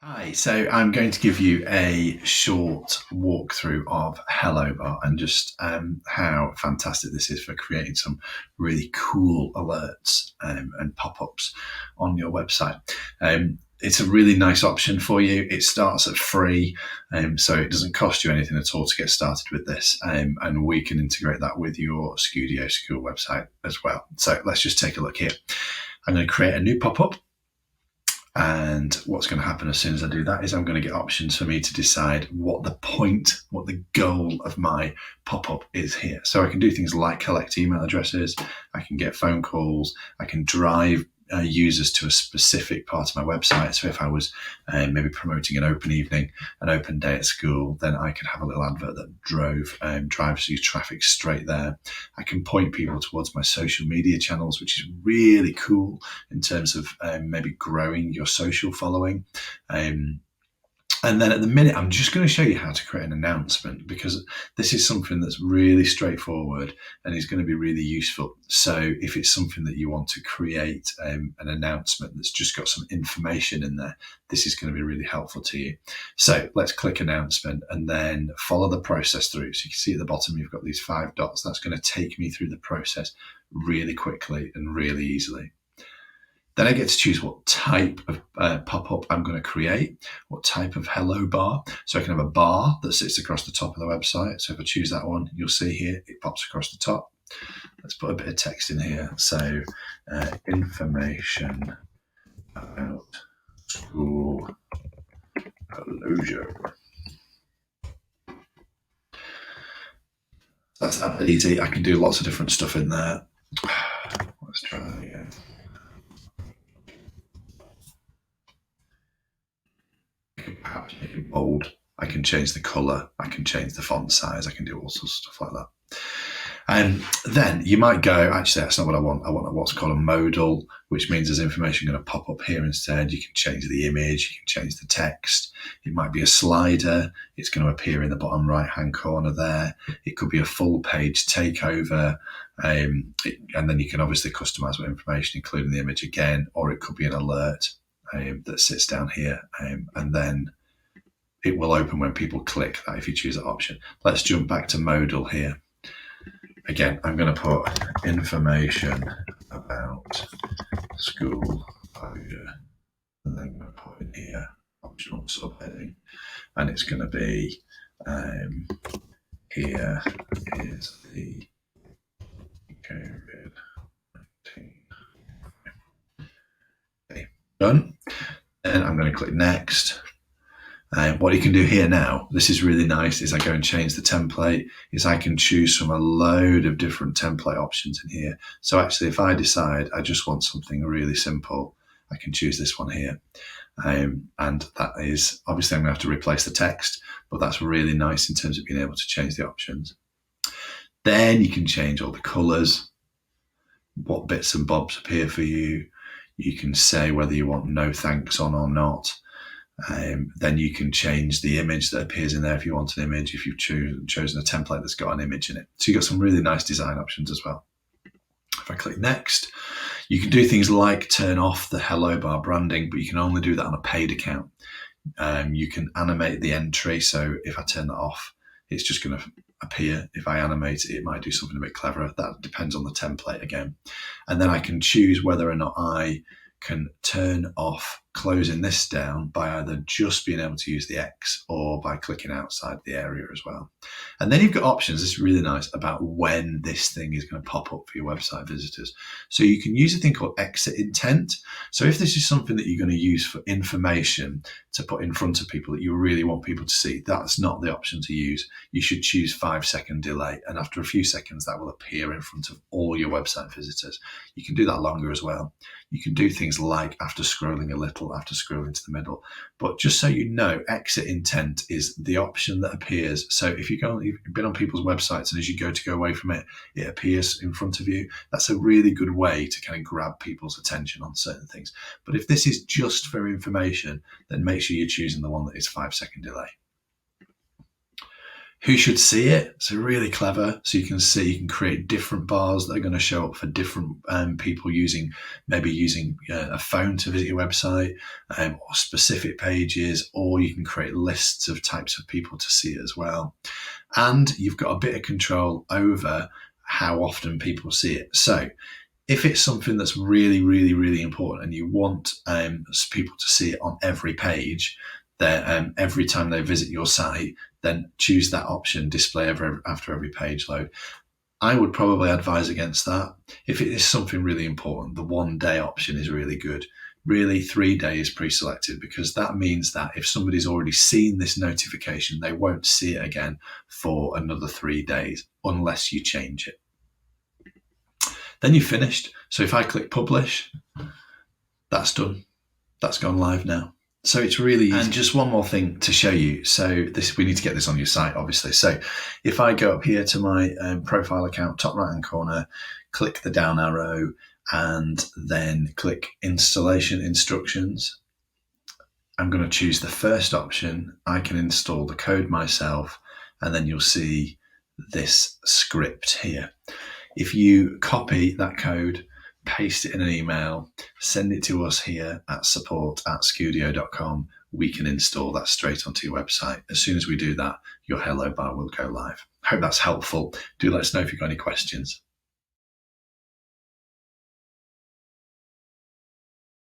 Hi, so I'm going to give you a short walkthrough of Hello Bar and just how fantastic this is for creating some really cool alerts and pop-ups on your website. It's a really nice option for you. It starts at free, so it doesn't cost you anything at all to get started with this, and we can integrate that with your Schudio school website as well. So let's just take a look here. I'm going to create a new pop-up. And what's going to happen as soon as I do that is I'm going to get options for me to decide what the goal of my pop-up is here. So I can do things like collect email addresses, I can get phone calls, I can drive users to a specific part of my website. So if I was maybe promoting an open evening, an open day at school, then I could have a little advert that drives you traffic straight there. I can point people towards my social media channels, which is really cool in terms of maybe growing your social following. And then at the minute, I'm just going to show you how to create an announcement, because this is something that's really straightforward and is going to be really useful. So if it's something that you want to create an announcement that's just got some information in there, this is going to be really helpful to you. So let's click announcement and then follow the process through. So you can see at the bottom, you've got these 5 dots. That's going to take me through the process really quickly and really easily. Then I get to choose what type of pop-up I'm going to create, what type of hello bar. So I can have a bar that sits across the top of the website. So if I choose that one, you'll see here, it pops across the top. Let's put a bit of text in here. So information about school closure. That's that easy. I can do lots of different stuff in there. Let's try that again. Perhaps make it bold. I can change the color. I can change the font size. I can do all sorts of stuff like that. And then you might go, actually, that's not what I want. I want what's called a modal, which means there's information going to pop up here instead. You can change the image. You can change the text. It might be a slider. It's going to appear in the bottom right-hand corner there. It could be a full page takeover. And then you can obviously customize what information, including the image again, or it could be an alert that sits down here, and then it will open when people click that if you choose that option. Let's jump back to modal here. Again, I'm going to put information about school closure, and then I'm going to put in here optional subheading, and it's going to be here is the COVID-19. Okay, done. And I'm going to click next. What you can do here now, this is really nice, is I go and change the template, is I can choose from a load of different template options in here. So actually, if I decide I just want something really simple, I can choose this one here. And that is, obviously I'm going to have to replace the text, but that's really nice in terms of being able to change the options. Then you can change all the colors, what bits and bobs appear for you. You can say whether you want no thanks on or not. Then you can change the image that appears in there if you want an image, if you've chosen a template that's got an image in it. So you've got some really nice design options as well. If I click next, you can do things like turn off the hello bar branding, but you can only do that on a paid account. You can animate the entry. So if I turn that off, it's just going to appear. If I animate it, it might do something a bit cleverer. That depends on the template again. And then I can choose whether or not I can turn off closing this down by either just being able to use the X or by clicking outside the area as well. And then you've got options, this is really nice, about when this thing is going to pop up for your website visitors. So you can use a thing called exit intent. So if this is something that you're going to use for information to put in front of people that you really want people to see, that's not the option to use. You should choose 5-second delay. And after a few seconds, that will appear in front of all your website visitors. You can do that longer as well. You can do things like after scrolling a little, after scrolling to the middle. But just so you know, exit intent is the option that appears. So if you've been on people's websites and as you go away from it, it appears in front of you. That's a really good way to kind of grab people's attention on certain things. But if this is just for information, then make sure you're choosing the one that is 5-second delay. who should see it. So really clever. So you can create different bars that are going to show up for different people using a phone to visit your website, or specific pages, or you can create lists of types of people to see it as well. And you've got a bit of control over how often people see it. So if it's something that's really, really, really important and you want people to see it on every page, that every time they visit your site, then choose that option, display after every page load. I would probably advise against that. If it is something really important, the 1 day option is really good. Really, 3 days pre-selected, because that means that if somebody's already seen this notification, they won't see it again for another 3 days unless you change it. Then you've finished. So if I click publish, that's done. That's gone live now. So it's really easy. And just one more thing to show you. So we need to get this on your site, obviously. So if I go up here to my profile account, top right hand corner, click the down arrow, and then click installation instructions, I'm going to choose the first option. I can install the code myself, and then you'll see this script here. If you copy that code, paste it in an email, send it to us here at support@schudio.com, we can install that straight onto your website. As soon as we do that, your hello bar will go live. Hope that's helpful. Do let us know if you've got any questions.